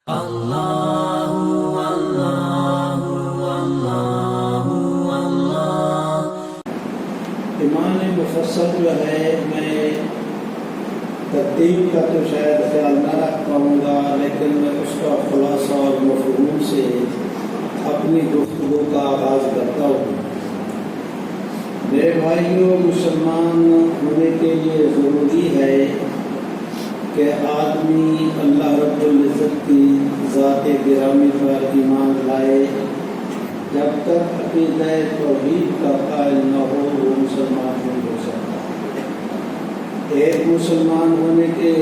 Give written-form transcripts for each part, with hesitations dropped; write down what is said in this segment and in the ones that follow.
ایمان مفصل جو ہے میں ترتیب کا تو شاید خیال نہ رکھ پاؤں گا، لیکن میں اس کا خلاصہ اور مفہوم سے اپنی گفتگو کا آغاز کرتا ہوں۔ میرے بھائیوں، مسلمان ہونے کے لیے ضروری ہے کہ آدمی اللہ رب العزت کی ذات گرامی پر ایمان لائے۔ جب تک عقیدہ توحید کا قائل نہ ہو وہ مسلمان نہیں ہو سکتا۔ ایک مسلمان ہونے کے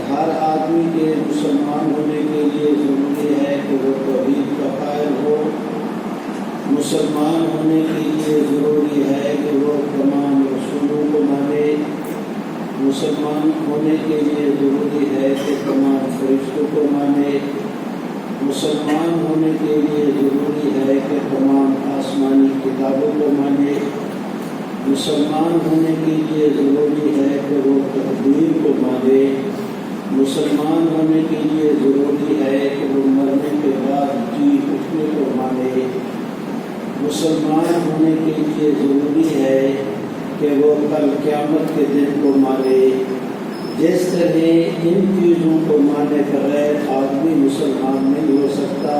ہر آدمی کے مسلمان ہونے کے لیے ضروری ہے کہ وہ توحید کا قائل ہو۔ مسلمان ہونے کے لیے ضروری ہے کہ وہ تمام رسولوں کو مانے۔ مسلمان ہونے کے لیے ضروری ہے کہ تمام فرشتوں کو مانے۔ مسلمان ہونے کے لیے ضروری ہے کہ تمام آسمانی کتابوں کو مانے۔ مسلمان ہونے کے لیے ضروری ہے کہ وہ تقدیر کو مانے۔ مسلمان ہونے کے لیے ضروری ہے کہ وہ مرنے کے بعد جی اٹھنے کو مانے۔ مسلمان ہونے کے لیے ضروری ہے کہ وہ کل قیامت کے دن کو مانے۔ جس طرح ان چیزوں کو مانے بغیر آدمی مسلمان نہیں ہو سکتا،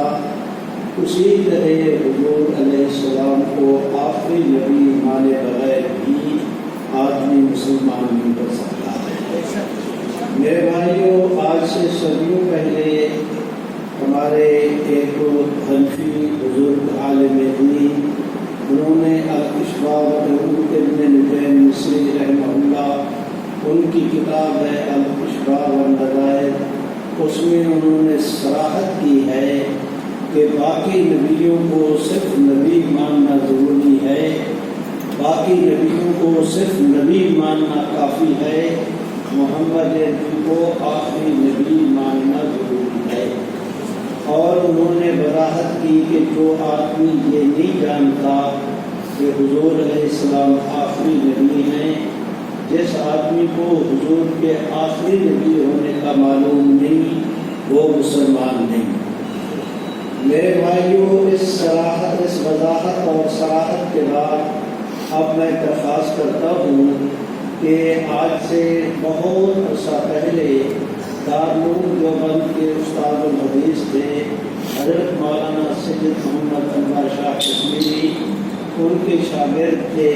اسی طرح حضور علیہ السلام کو آخری نبی مانے بغیر بھی آدمی مسلمان نہیں ہو سکتا۔ میرے بھائیوں، آج سے صدیوں پہلے ہمارے ایک حنفی بزرگ عالم دین، انہوں نے الاشباح ابن نجیم مصری رحمہ اللہ، ان کی کتاب ہے الاشباح والنظائر، اس میں انہوں نے صراحت کی ہے کہ باقی نبیوں کو صرف نبی ماننا ضروری ہے، باقی نبیوں کو صرف نبی ماننا کافی ہے، محمد کو آخری نبی ماننا ضروری ہے۔ اور انہوں نے وضاحت کی کہ جو آدمی یہ نہیں جانتا کہ حضور علیہ السلام آخری نبی ہیں، جس آدمی کو حضور کے آخری نبی ہونے کا معلوم نہیں، وہ مسلمان نہیں۔ میرے بھائیوں، اس وضاحت اور صراحت کے بعد اب میں درخواست کرتا ہوں کہ آج سے بہت عرصہ پہلے دارالعلوم دیوبند کے استاد الحدیث تھے حضرت مولانا سید محمد انور شاہ کشمیری، ان کے شاگرد تھے۔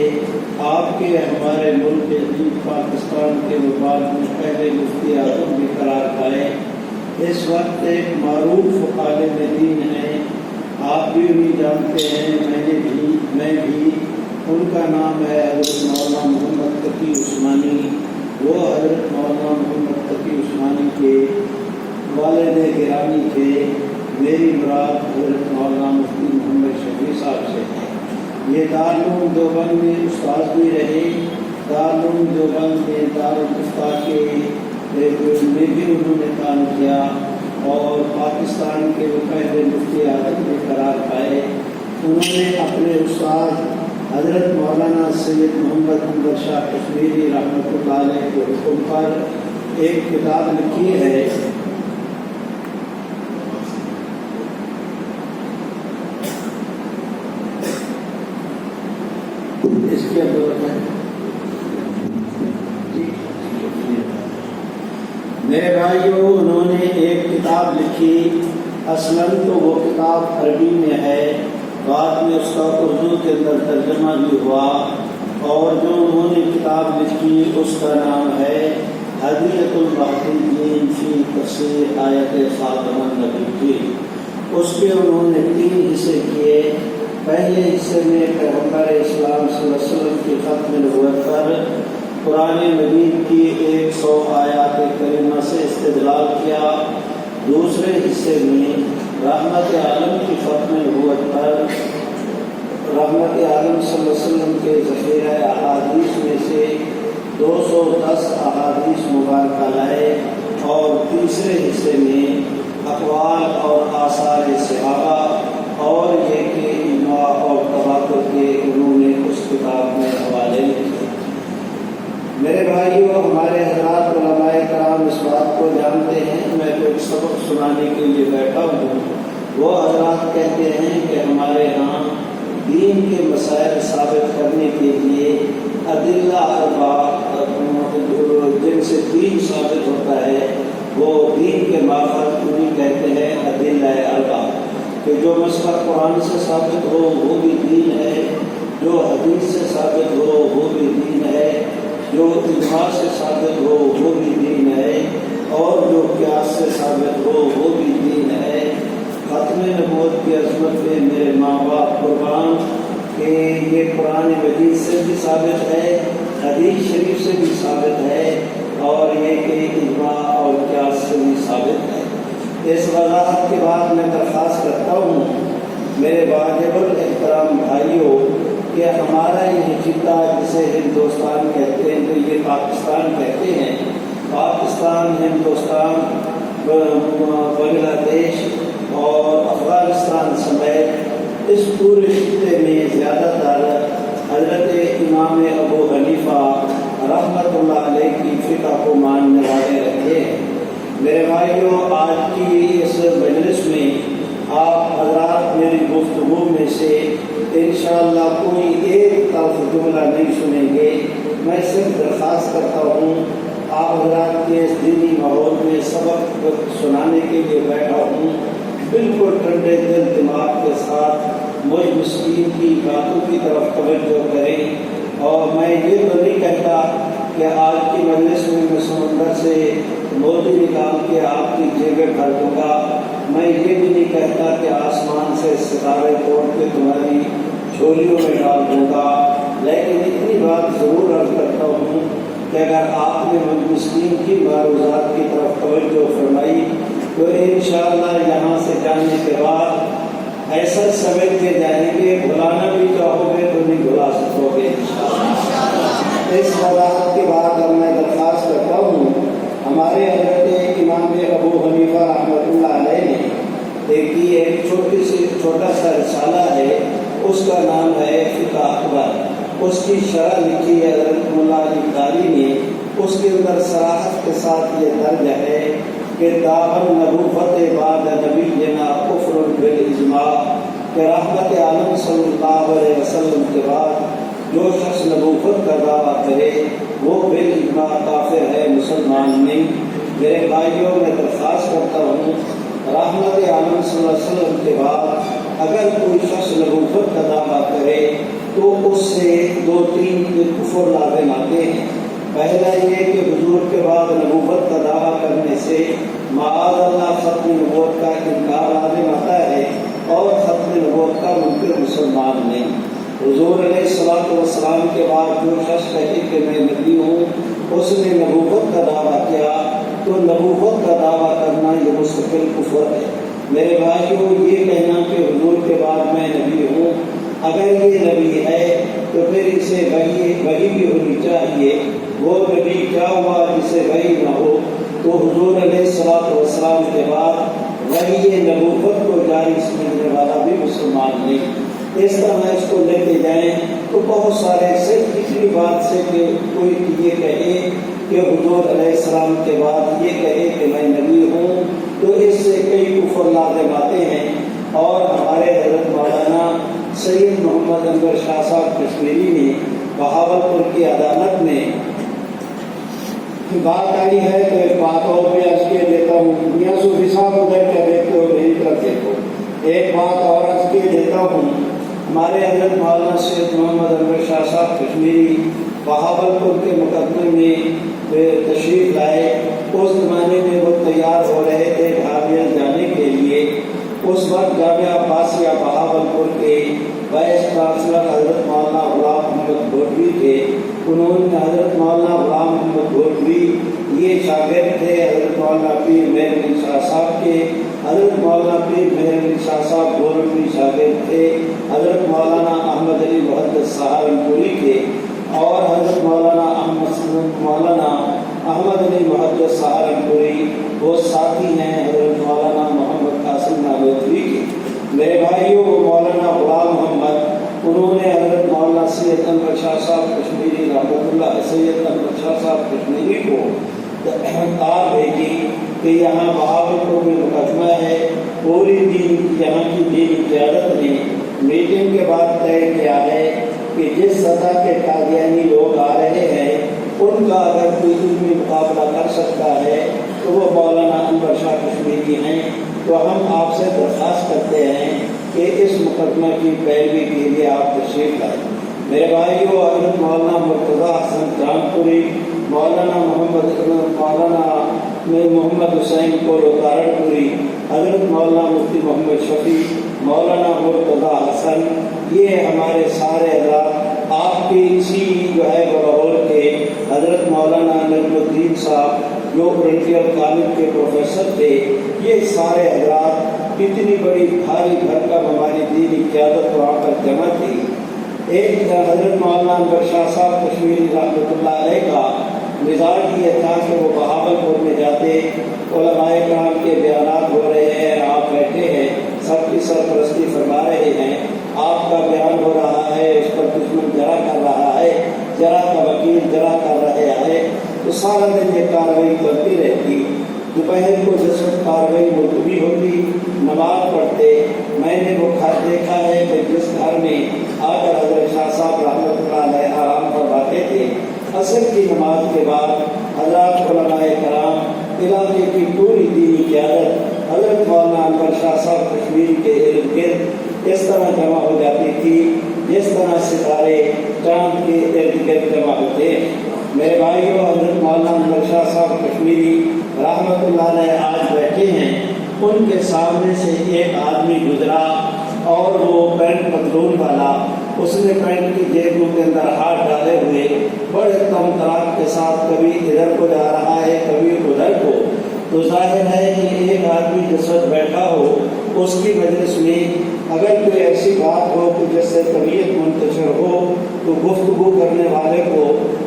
آپ کے ہمارے ملک عزیز پاکستان کے مفاد میں پہلے مفتی اعظم بھی قرار پائے۔ اس وقت ایک معروف عالم دین ہیں، آپ بھی انہیں جانتے ہیں، میں بھی۔ ان کا نام ہے حضرت مولانا محمد تقی عثمانی۔ وہ حضرت مولانا محمد تقی عثمانی کے والد گرامی تھے۔ میری مراد حضرت مولانا مفتی محمد شفیع صاحب سے ہے۔ یہ دارالعلوم دیوبند میں استاد بھی رہے، دارالعلوم دیوبند میں دارالفتہ کے میں بھی انہوں نے کام کیا، اور پاکستان کے وہ پہلے مفتی اعظم بھی قرار پائے۔ انہوں نے اپنے استاد حضرت مولانا سید محمد انور شاہ کشمیری رحمۃ اللہ علیہ کے حکم پر ایک کتاب لکھی ہے۔ اس کی ضرورت ہے میرے بھائیوں، انہوں نے ایک کتاب لکھی۔ اصلاً تو وہ کتاب عربی میں ہے، بعد میں اس کا اردو کے اندر ترجمہ بھی ہوا، اور جو انہوں نے کتاب لکھی اس کا نام ہے ہدیۃ المحققین فی تفسیر آیت خاتم النبیین۔ اس کے انہوں نے 3 حصے کیے۔ پہلے حصے میں پیغمبر اسلام صلی اللہ علیہ وسلم کی ختم نبوت پر قرآن مجید کی 100 آیات کریمہ سے استدلال کیا۔ دوسرے حصے میں رحمت عالم کی ختم نبوت پر رحمت عالم صلی اللہ علیہ وسلم کے ذخیرہ احادیث میں سے 210 احادیث مبارکہ لائے، اور تیسرے حصے میں اقوال اور آثار صحابہ اور یہ کہ اجماع اور تواتر کے انہوں نے اس کتاب میں حوالے لکھے۔ میرے بھائیوں، ہمارے حضرات علماء کرام اس بات کو جانتے ہیں، میں کوئی سبق سنانے کے لیے بیٹھا ہوں، وہ حضرات کہتے ہیں کہ ہمارے ہاں دین کے مسائل ثابت کرنے کے لیے ادلہ اربع جن سے دین ثابت ہوتا ہے وہ دین کے ماخذ انہیں کہتے ہیں ادلہ اربع، کہ جو مسئلہ قرآن سے ثابت ہو وہ بھی دین ہے، جو حدیث سے ثابت ہو وہ بھی دین ہے، جو اجماع سے ثابت ہو وہ بھی دین ہے، اور جو قیاس سے ثابت ہو وہ بھی دین ہے۔ ختم نبوت کی عظمت پہ میرے ماں باپ قربان کہ یہ قرآن مجید سے بھی ثابت ہے، حدیث شریف سے بھی ثابت ہے، اور یہ کہ اجماع اور قیاس سے بھی ثابت ہے۔ اس وضاحت کے بعد میں درخواست کرتا ہوں میرے واجب الاحترام بھائیوں کہ ہمارا یہ خطہ جسے ہندوستان کہتے ہیں تو یہ پاکستان کہتے ہیں، پاکستان، ہندوستان، بنگلہ دیش اور افغانستان سمیت اس پورے خطے میں زیادہ تر حضرت امام ابو حنیفہ رحمۃ اللہ علیہ کی فقہ کو ماننے والے رہتے ہیں۔ میرے بھائیوں، آج کی اس مجلس میں آپ حضرات میری گفتگو میں سے انشاءاللہ کوئی ایک طرف جملہ نہیں سنیں گے۔ میں صرف درخواست کرتا ہوں، آپ حضرات کے اس دینی ماحول میں سبق سنانے کے لیے بیٹھا ہوں، بالکل ٹھنڈے دل دماغ کے ساتھ مجھ مسکین کی باتوں کی طرف توجہ کریں۔ اور میں یہ تو نہیں کہتا کہ آج کی مجلس میں سمندر سے موتی نکال کے آپ کی جیبیں بھر دوں گا، میں یہ بھی نہیں کہتا کہ آسمان سے ستارے توڑ کے تمہاری جھولیوں میں ڈال دوں گا، لیکن اتنی بات ضرور عرض کرتا ہوں کہ اگر آپ نے مسکین کی معروضات کی طرف توجہ فرمائی تو انشاءاللہ یہاں سے جانے کے بعد ایسا سمجھ کے جائیں گے، بھلانا بھی چاہو گے تو نہیں بھلا سکو گے انشاءاللہ۔ اس وضاحت کے بعد اب میں درخواست کرتا ہوں، ہمارے حضرت امام ابو حنیفہ رحمۃ اللہ علیہ نے ایک چھوٹا سا رسالہ ہے، اس کا نام ہے فقہ اکبر، اس کی شرح لکھی ہے حضرت مولا علی قاری نے۔ اس کے اندر صراحت کے ساتھ یہ درج ہے کہ دعوی نبوت بعد نبینا کفر بالاجماع، کہ رحمت عالم صلی اللہ علیہ وسلم کے بعد جو شخص نبوت کا دعویٰ کرے وہ بالاجماع کافر ہے، مسلمان نہیں۔ میرے بھائیوں، میں درخواست کرتا ہوں، رحمت عالم صلی اللہ علیہ وسلم کے بعد اگر کوئی شخص نبوت کا دعویٰ کرے تو اس سے دو تین کفر لازم آتے ہیں۔ پہلا یہ کہ حضور کے بعد نبوت کا دعویٰ کرنے سے معاذ اللہ ختم نبوت کا انکار لازم آتا ہے، اور ختم نبوت کا منکر مسلمان نہیں۔ حضور علیہ الصلوۃ والسلام کے بعد جو شخص کہے کہ میں نبی ہوں، اس نے نبوت کا دعویٰ کیا تو نبوت کا دعویٰ کرنا یہ مستقل کفر ہے۔ میرے بھائیوں، یہ کہنا کہ حضور کے بعد میں نبی ہوں، اگر یہ نبی ہے تو پھر اسے وحی بھی ہونی چاہیے۔ وہ نبی کیا ہوا جسے وحی نہ ہو؟ تو حضور علیہ الصلوۃ والسلام کے بعد وحی نبوت کو جاری سمجھنے والا بھی مسلمان نہیں۔ اس طرح اس کو لے کے جائیں تو بہت سارے صرف اتنی بات سے کہ کوئی یہ کہے کہ حضور علیہ السلام کے بعد یہ کہے کہ میں نبی ہوں، تو اس سے کئی کفر لازم آتے ہیں۔ اور ہمارے حضرت مولانا سید محمد انور شاہ صاحب کشمیری نے بہاولپور کی عدالت میں بات آئی ہے تو ایک بات اور بھی عرض کیے دیتا ہوں، میاں صوفی صاحب ادھر کیا دیکھتے ہو میری طرف دیکھو، ایک بات اور عرض کیے دیتا ہوں۔ ہمارے حضرت مولانا سید محمد انور شاہ صاحب کشمیری بہاولپور کے مقدمے میں تشریف لائے، اس زمانے میں وہ تیار ہو رہے تھے حامیہ جانے کے لیے۔ اس وقت جامعہ عباسیہ بہاولپور کے وائس چانسلر حضرت مولانا غلام محمد گھوٹوی تھے، انہوں نے حضرت مولانا غلام محمد گھوٹوی یہ شاگرد تھے حضرت مولانا پیر مہر علی شاہ صاحب کے، حضرت مولانا پیر مہر علی شاہ صاحب گھوٹوی شاگرد تھے حضرت مولانا احمد علی محدث سہارنپوری کے، اور حضرت مولانا احمد علی محدث سہارنپوری وہ ساتھی ہیں حضرت مولانا محمد قاسم نانوتوی کے۔ میرے بھائیوں، وہ مولانا غلام محمد، انہوں نے حضرت مولانا سید انور شاہ صاحب کشمیری رحمۃ اللہ سید انور شاہ کہ یہاں بہاولپور میں مقدمہ ہے، پوری یہاں کی دینی قیادت نے میٹنگ کے بعد طے کیا ہے کہ جس سطح کے قادیانی لوگ آ رہے ہیں ان کا اگر کوئی علمی مقابلہ کر سکتا ہے تو وہ مولانا انور شاہ کشمیری ہیں۔ تو ہم آپ سے درخواست کرتے ہیں کہ اس مقدمہ کی پیروی کے لیے آپ تشریف لائیں۔ میرے بھائیوں، حضرت مولانا مرتضیٰ حسن جانپوری، مولانا محمد حسین کولوکارن پوری، حضرت مولانا مفتی محمد شفیع، مولانا مرتضیٰ حسن، یہ ہمارے سارے حضرات آپ کی اسی لاہور کے حضرت مولانا نجم الدین صاحب جو اورینٹل کالج کے پروفیسر تھے، یہ سارے حضرات اتنی بڑی بھاری بھرکم ہماری دینی قیادت وہاں پر جمع تھی۔ ایک حضرت مولانا انور شاہ صاحب کشمیری رحمۃ اللہ علیہ کا مزاج یہ تھا کہ وہ بہاولپور میں جاتے، علماء کرام کے بیانات ہو رہے ہیں، آپ بیٹھے ہیں، سب کی سرپرستی فرما رہے ہیں، آپ کا بیان ہو رہا ہے، اس پر دشمن جرا کر رہا ہے، جرا کا وکیل جرا کر رہے ہیں، تو سارا دن یہ کارروائی چلتی رہتی۔ دوپہر کو جس وقت کارروائی ملتوی ہوتی، نماز پڑھتے، میں نے وہ گھر دیکھا ہے کہ جس گھر میں آ کر حضرت شاہ صاحب رحمۃ اللہ علیہ آرام فرماتے تھے، عصر کی نماز کے بعد حضرات علماء کرام علاقے کی پوری دینی قیادت حضرت مولانا انور شاہ صاحب کشمیری کے ارد گرد اس طرح جمع ہو جاتی تھی جس طرح ستارے چاند کے ارد گرد جمع ہوتے ہیں۔ میرے بھائیوں، حضرت مولانا انور شاہ صاحب کشمیری رحمۃ اللہ علیہ آج بیٹھے ہیں، ان کے سامنے سے ایک آدمی گزرا اور وہ پینٹ پتلون والا، اس نے پینٹ کی جیبوں کے اندر ہاتھ ڈالے ہوئے بڑے تم تراک کے ساتھ کبھی ادھر کو جا رہا ہے کبھی ادھر کو۔ تو ظاہر ہے کہ ایک آدمی جس وقت بیٹھا ہو اس کی مجلس میں اگر کوئی ایسی بات ہو کہ جس سے طبیعت منتشر ہو تو گفتگو کرنے والے کو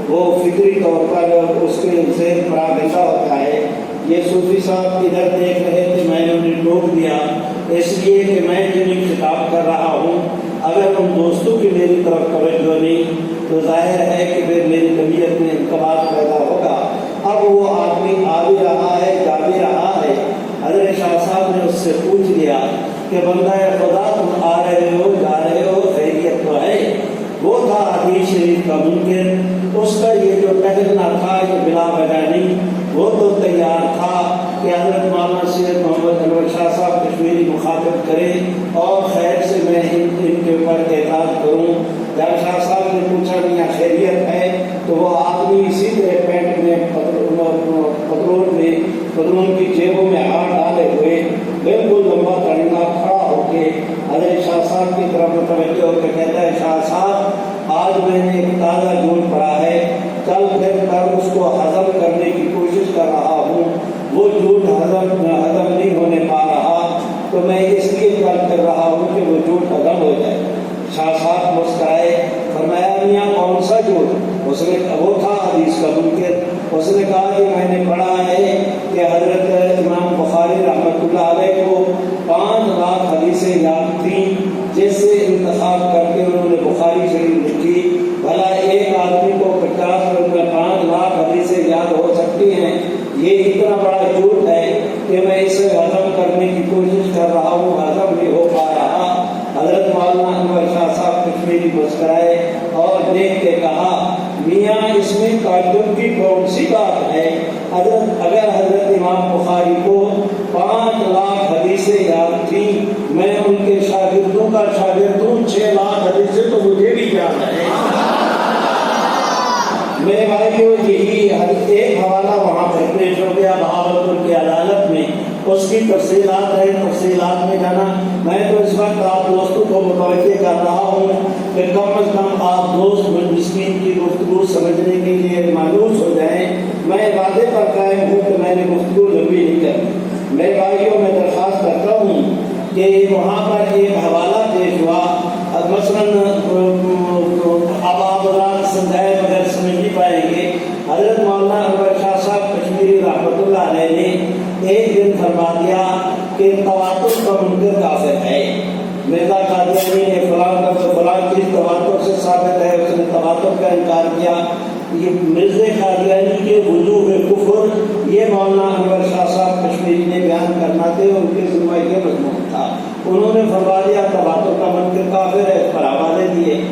وہ فکری طور پر اس کے ذہن پر آگندہ ہوتا ہے۔ یہ صوفی صاحب ادھر دیکھ رہے تھے، میں نے انہیں ٹوک دیا اس لیے کہ میں جنہیں خطاب کر رہا ہوں، اگر ان دوستوں کی میری طرف توجہ نہیں تو ظاہر ہے کہ پھر میری طبیعت میں انقباض پیدا ہوگا۔ اب وہ آدمی آ بھی رہا ہے، جا بھی رہا ہے۔ حضرت شاہ صاحب نے اس سے پوچھ لیا کہ بندہ خدا تم آ رہے ہو جا رہے ہو، خیریت تو ہے؟ وہ تھا حدیث شریف کا منکر، اس کا یہ جو ٹہلنا تھا یہ بلا وجہ نہیں، وہ تو تیار تھا کہ حضرت مولانا سید محمد انور شاہ صاحب کشمیری مخاطب کریں اور خیر سے میں ان کے اوپر اعتراض کروں۔ جب شاہ صاحب نے پوچھا میاں خیریت ہے تو وہ آدمی اسی طرح پینٹ میں پتلون کی جیبوں میں ہاتھ ڈالے ہوئے بالکل لمبا تڑنا کھڑا ہو کے حضرت شاہ صاحب کی طرف متوجہ ہو کے کہتا ہے، شاہ صاحب آج میں نے ایک تازہ جھوٹ پڑھا ہے، کل پھر کر اس کو ہضم کرنے کی کوشش کر رہا ہوں، وہ جھوٹ ہضم نہیں ہونے پا رہا، تو میں اس لیے کل کر رہا ہوں کہ وہ جھوٹ ہضم ہو جائے۔ شاہ صاحب مسکرائے، فرمایا میاں کون سا جھوٹ؟ اس نے وہ تھا حدیث کا منکر۔ اس نے کہا کہ میں نے پڑھا ہے کہ حضرت امام بخاری رحمۃ اللہ علیہ کو 5 لاکھ حدیثیں یاد تھیں، جس سے انتخاب کر کے انہوں نے بخاری شریف لکھی۔ بھلا ایک آدمی کو 5 لاکھ حدیثیں یاد ہو سکتی ہیں؟ یہ اتنا بڑا جھوٹ ہے کہ میں اسے ہضم کرنے کی کوشش کر رہا ہوں، ہضم نہیں ہو پا رہا۔ حضرت مولانا انور شاہ صاحب کشمیری مسکرائے اور دیکھ کے کہا، میاں اس میں تعجب کی کون سی بات ہے؟ اگر حضرت امام بخاری کو 5 لاکھ حدیثیں یاد تھیں، میں ان کے شاگردوں کا شاگرد ہوں، 6 لاکھ حدیثیں تو مجھے بھی یاد ہے۔ میرے بھائیوں، یہی ایک حوالہ وہاں پر پیش ہو گیا بہاولپور کی عدالت میں، اس کی تفصیلات ہے، تفصیلات میں جانا میں تو اس وقت آپ دوستوں کو متوجہ کر رہا ہوں کہ کم از کم آپ دوست مسکین کی گفتگو سمجھنے کے لیے مانوس ہو جائیں۔ میں وعدے پر قائم ہوں کہ میں نے گفتگو لمبی نہیں کرنی۔ میرے بھائیوں، میں درخواست کرتا ہوں کہ وہاں پر ایک حوالہ پیش ہوا، مثلاً اب آپ رات سمجھائے بغیر سمجھ نہیں پائیں گے۔ حضرت مولانا انور شاہ صاحب کشمیری رحمۃ اللہ علیہ نے ایک دن فرما دیا کہ تواتر کا منکر کافر ہے۔ مرزا قادیانی نے فلاں چیز تواتر سے ثابت ہے، اس نے تواتر کا انکار کیا۔ یہ مرزا قادیانی کے وجوہ کفر یہ مولانا انور شاہ صاحب تھا. انہوں نے فرما دیا تباتر کا منکر کافر ہے، اس پر حوالے دیے.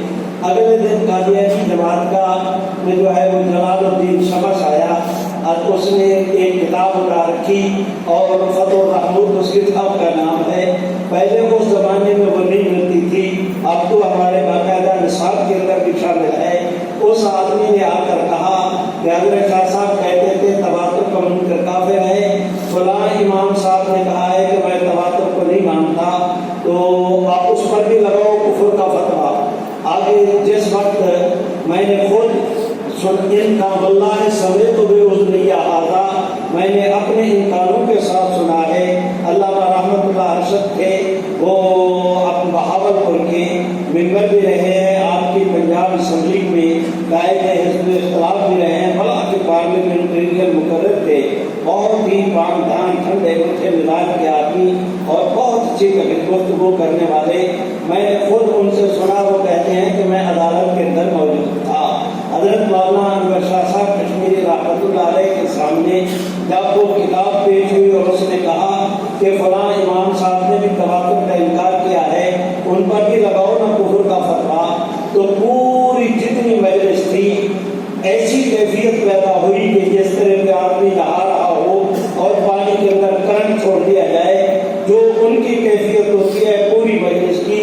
اگلے دن قادیانی جماعت کا جو ہے وہ جلال الدین شمس آیا اور اس نے ایک کتاب اٹھا رکھی اور فتح الرحمود اس کتاب کا نام ہے. پہلے اس زمانے میں وہ نہیں ملتی تھی، اب تو ہمارے باقاعدہ نصاب کے اندر بھی شامل ہے. اس آدمی نے آ کر کہا کہ حضرت شاہ صاحب کہتے تھے تواتر کا منکر کافر ہے، فلاں امام صاحب نے کہا ہے کہ میں تواتر کو نہیں مانتا، تو آپ اس پر بھی لگاؤ کفر کا فتویٰ. آگے جس وقت میں نے خود ان کا واللہ سمیت بے عذنیہ آدھا، میں نے اپنے ان کانوں کے ساتھ سنا ہے. علامہ رحمت اللہ ارشد تھے، وہ اپنے بہاولپور کے ممبر بھی رہے ہیں، آپ کی پنجاب اسمبلی میں قائد حزب اختلاف بھی رہے ہیں، بلا کے پارلیمنٹرین مقرر تھے. بہت ہی پان دان ٹھنڈے میٹھے مزاج کے آدمی اور بہت اچھی گفتگو کرنے والے. میں نے خود ان سے سنا، وہ کہتے ہیں کہ میں عدالت کے اندر موجود تھا. حضرت مولانا انور شاہ صاحب کشمیری رحمۃ اللہ علیہ کے سامنے جب وہ کتاب پیش ہوئی اور اس نے کہا کہ فلاں امام صاحب نے بھی تواتر کا انکار کیا ہے، ان پر بھی لگاؤ نا کفر کا فتویٰ، تو پوری جتنی مجلس تھی ایسی کیفیت پیدا ہوئی کہ جس طرح کے آدمی نہا رہا ہو اور پانی کے اندر کرنٹ چھوڑ دیا جائے، جو ان کی کیفیت ہوتی ہے پوری مجلس کی.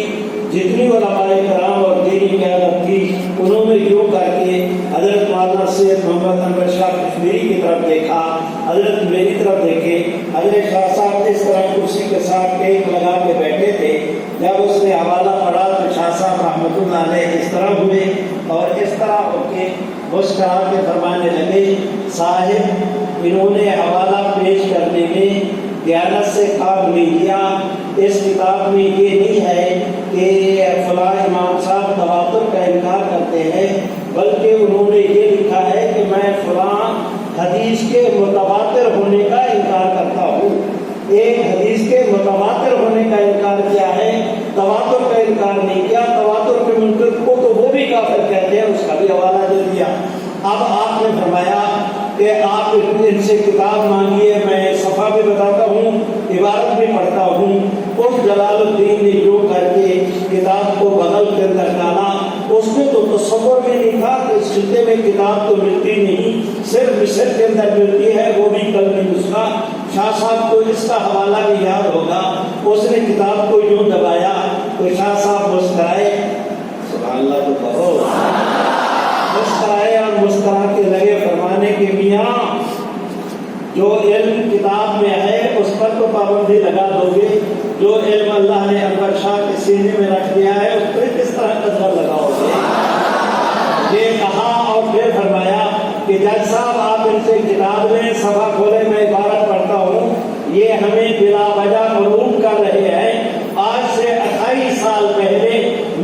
جتنی علماء کرام اور دینی قیادت تھی انہوں نے یوں کر کے حضرت مولانا سید محمد انور شاہ کشمیری کی طرف دیکھا، حضرت میری طرف دیکھے. حضرت شاہ صاحب اس طرح کرسی کے ساتھ ٹیک لگا کے بیٹھے تھے. جب اس نے حوالہ پڑھا تو شاہ صاحب رحمۃ اللہ علیہ اس طرح ہوئے اور اس طرح ہو کے مسکرا کے فرمانے لگے، صاحب انہوں نے حوالہ پیش کرنے میں دیانت سے کام نہیں کیا. اس کتاب میں یہ نہیں ہے کہ فلاں امام صاحب تواتر کا انکار کرتے ہیں، بلکہ انہوں نے یہ لکھا ہے کہ میں فلاں حدیث کے متواتر ہونے کا انکار کرتا ہوں. ایک حدیث کے متواتر ہونے کا انکار کیا ہے، تواتر کا انکار نہیں کیا. تواتر کے منکر کو تو وہ بھی کافر کہتے ہیں، اس کا بھی حوالہ دے دیا. اب آپ نے فرمایا کہ آپ ان سے کتاب مانگیے، میں صفحہ بھی بتاتا ہوں، عبارت بھی پڑھتا ہوں. اس جلال الدین نے جو کر کے کتاب کو بغل کے اندر ڈالا، اس کو تو تصور میں نہیں تھا کہ اس خطے میں کتاب تو ملتی نہیں، صرف مصر کے اندر ملتی ہے، وہ بھی قلمی نسخہ. شاہ صاحب کو اس کا حوالہ بھی یاد ہوگا. اس نے کتاب کو یوں دبایا تو شاہ صاحب مسکرائے، سبحان اللہ تو کہو، مسکرائے اور مسکرا کے لگے فرمانے کے میاں جو علم کتاب میں ہے اس پر تو پابندی لگا دو گے، جو علم اللہ نے انور شاہ کے سینے میں رکھ دیا ہے اس پر کس طرح قدر لگاؤ گے. یہ کہا اور پھر فرمایا کہ جج صاحب آپ ان سے کتاب میں صفحہ کھولے، میں عبارت پڑھتا ہوں. یہ ہمیں بلا وجہ مروب کر رہے ہیں. آج سے 28 سال پہلے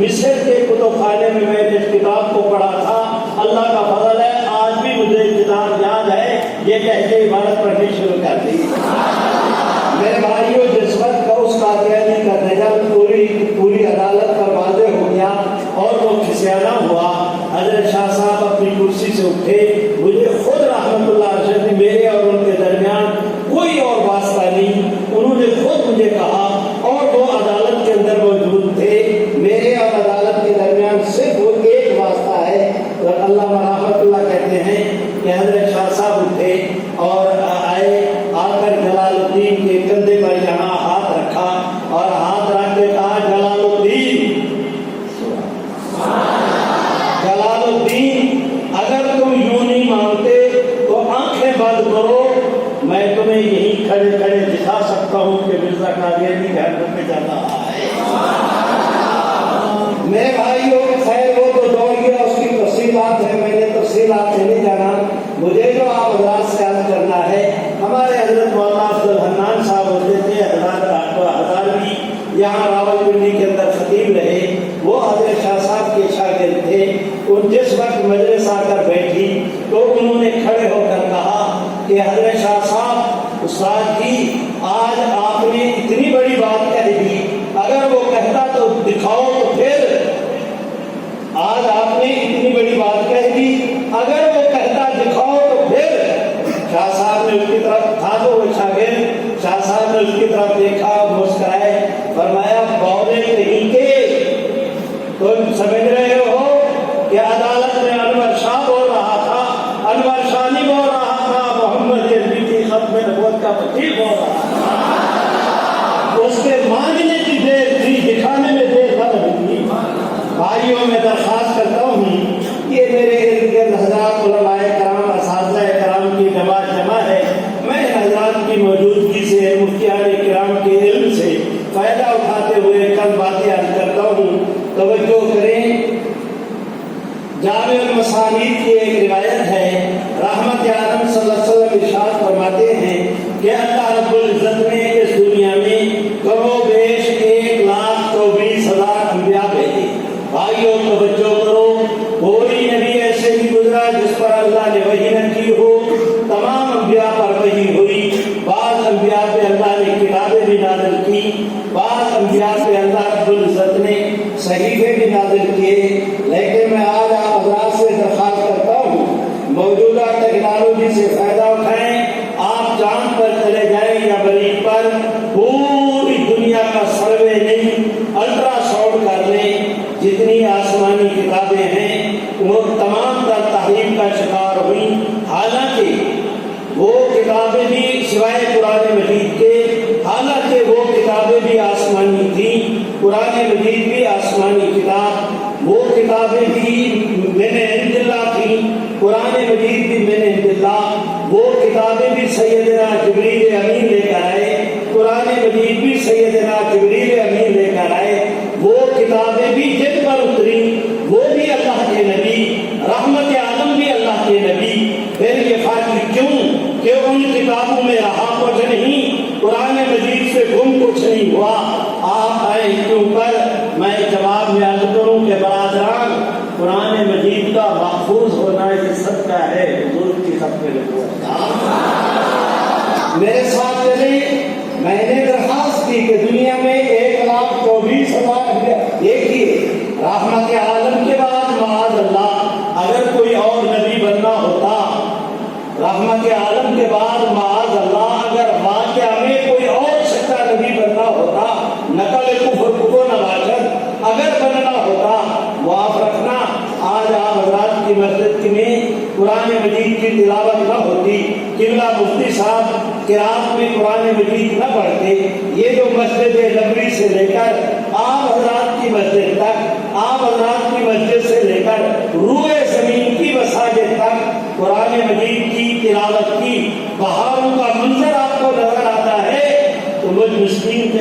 مصر کے کتب خانے میں میں نے اس کتاب کو پڑھا تھا. اللہ کا فضل ہے آج بھی مجھے کتاب یاد ہے. یہ کہہ کے عبارت پڑھنی شروع کر دی. میرے بھائیوں، جس وقت کا اس قادیانی کا نظر پوری عدالت پر واضح ہو گیا اور وہ کھسیانا ہوا، حضرت شاہ صاحب اپنی کرسی سے اٹھے. مجھے خود رحمت اللہ ارشد نے میرے اور ان کے درمیان کوئی اور واسطہ نہیں، انہوں نے خود مجھے کہا اور وہ عدالت کے اندر موجود تھے. میرے اور عدالت کے درمیان صرف وہ ایک واسطہ ہے. اللہ رحمت اللہ کہتے ہیں کہ حضرت شاہ صاحب اٹھے اور آئے، آ کر جلال الدین کے کندھے پر یہاں ہاتھ رکھا اور ہاتھ رکھ کے کہا، جلال الدین اگر تم یوں نہیں مانتے تو آنکھیں بند کرو، میں تمہیں یہی کھڑے کھڑے دکھا سکتا ہوں کہ مرزا قادیانی گھر میں جا رہا ہے. میرے بھائیوں، خیر وہ تو دوڑ گیا، اس کی تفصیلات ہے، میں نے تفصیلات سے نہیں جانا. مجھے جو آپ حضرات سے عرض کرنا ہے، ہمارے حضرت مولانا افضل حنان صاحب ہوتے تھے، ہزاروی یہاں راولپنڈی کے اندر خطیب رہے. وہ حضرت شاہ صاحب کے شاگرد تھے. ان جس وقت مجلس آ کر بیٹھی تو انہوں نے کھڑے ہو کر کہا کہ حضرت شاہ صاحب استاد جی، آج آپ نے اتنی بڑی بات کہہ دی، اگر وہ کہتا تو دکھاؤ تو پھر. آج آپ نے اتنی بڑی بات کہہ دی، اگر وہ کہتا دکھاؤ تو پھر. شاہ صاحب نے اس کی طرف تھا تو وہ شاگرد، شاہ صاحب نے اس کی طرف دیکھا، مسکرائے، اسانید کی ایک روایت ہے، رحمت عالم صلی اللہ علیہ وسلم ارشاد فرماتے ہیں کہ اللہ رب العزت نے اس دنیا میں کم و بیش 1,24,000 انبیاء بھیجے۔ بھائیوں توجہ کرو، کوئی نبی ایسے نہیں گزرا جس پر اللہ نے وحی نہ کی ہو، تمام انبیاء پر وحی ہوئی۔ بعض انبیاء پہ اللہ نے کتابیں بھی نازل کی، بعض انبیاء پہ اللہ رب العزت نے صحیفے بھی نازل کیے۔ لیکن میں آج آپ حضرات سے درخواست کرتا ہوں، موجودہ ٹیکنالوجی سے فائدہ اٹھائیں، آپ چاند پر چلے جائیں یا مریخ پر، پوری دنیا کا سروے نہیں، الٹرا ساؤنڈ کر لیں، جتنی آسمانی کتابیں ہیں وہ تمام تر تحریف کا شکار ہوئی۔ حالانکہ وہ کتابیں بھی سوائے قرآن مجید کے، حالانکہ وہ کتابیں بھی آسمانی تھیں، قرآن مجید بھی آسمانی کتاب، وہ کتابیں بھی من عند اللہ تھیں، قرآن مجید بھی من عند اللہ، وہ کتابیں بھی سیدنا جبریل امین لے کر آئے، قرآن مجید بھی سیدنا جبریل امین لے کر آئے، وہ کتابیں بھی جن پر اتری وہ بھی اللہ کے نبی، رحمت عالم بھی اللہ کے نبی۔ پھر یہ فرق کیوں کہ ان کتابوں میں رہا کچھ نہیں، قرآن مجید سے گم کچھ نہیں ہوا۔ آپ آئے کیوں پر میں جواب میں عرض کروں کہ برادران، قرآن مجید کا محفوظ ہونا یہ صدقہ ہے حضور کی ختم نبوت۔ میرے ساتھ چلیں، میں نے درخواست کی کہ دنیا میں 1,24,000 دیکھیے، رحمت عالم کے بعد معاذ اللہ اگر کوئی اور نبی بننا ہوتا، رحمت عالم کے بعد معاذ اللہ اگر واقعہ میں کوئی اور سچا نبی بننا ہوتا، نقل کفر کو نباشد اگر بننا ہوتا، معاف رکھنا آج آپ حضرات کی مسجد میں قرآن مجید کی تلاوت نہ ہوتی، قبلہ مفتی صاحب قرات میں قرآن مجید نہ پڑھتے، یہ جو مسجد نبوی سے لے کر آپ حضرات کی مسجد تک، آپ حضرات کی مسجد سے لے کر روئے زمین کی مساجد تک قرآن مجید کی تلاوت کی بہاروں کا منظر آپ کو نظر آتا ہے تو مجھ مسکین کے